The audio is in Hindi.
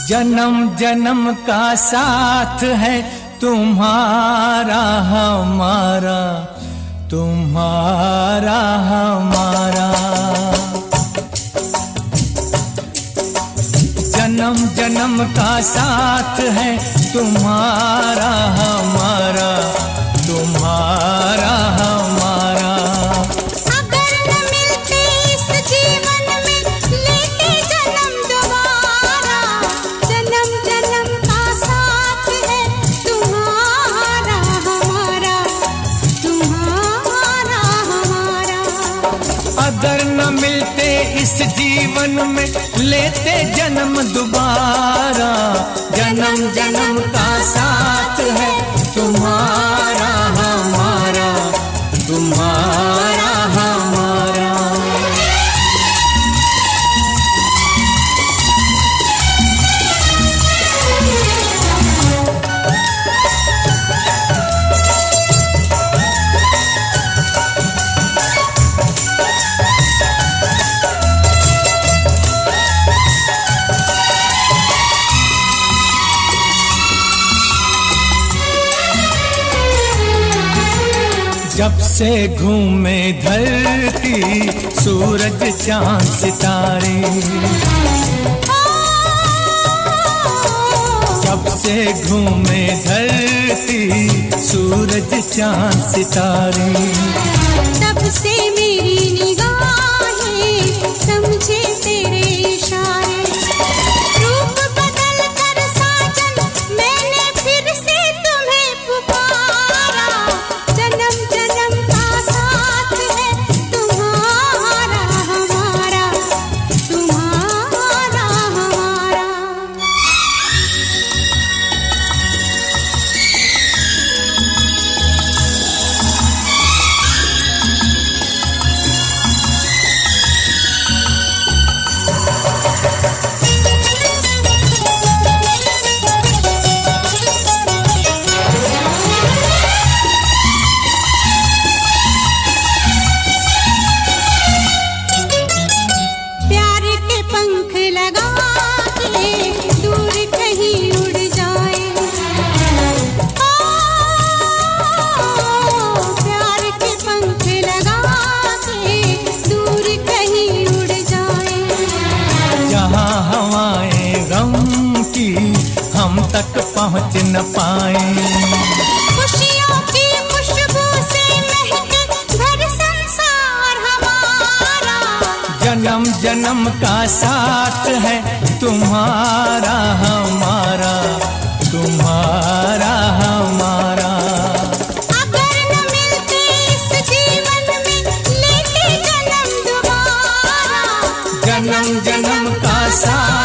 जन्म जन्म का साथ है तुम्हारा हमारा, तुम्हारा हमारा। जन्म जन्म का साथ है तुम्हारा हमारा, तुम्हारा हमारा। अगर न मिलते इस जीवन में लेते जन्म दोबारा, जन्म जन्म का साथ है तुम्हारा हमारा, तुम्हारा हमारा। अगर न मिलते इस जीवन में लेते जन्म दोबारा, जन्म जन्म का साथ है तुम्हारा हमारा, तुम्हारा हमारा। जब से घूमे धरती सूरज चांद सितारे, जब से घूमे धरती सूरज चांद सितारे, तब से मेरी निगाहें समझे तेरे इशारे। रूप बदल कर साजन मैंने फिर से तुम्हें पुकारा, जन्म जन्म का साथ है तुम्हारा हमारा, तुम्हारा हमारा। प्यार के पंख लगा के दूर कहीं उड़ जाए, प्यार के पंख लगा के दूर कहीं उड़ जाए। जहाँ हवाएं गम की हम तक पहुँच न पाए, खुशियों की खुशबू से महके घर संसार हमारा, जन्म जन्म का साथ है तुम्हारा हमारा, तुम्हारा हमारा। अगर न मिलते इस जीवन में लेते जन्म दोबारा, जन्म जन्म का साथ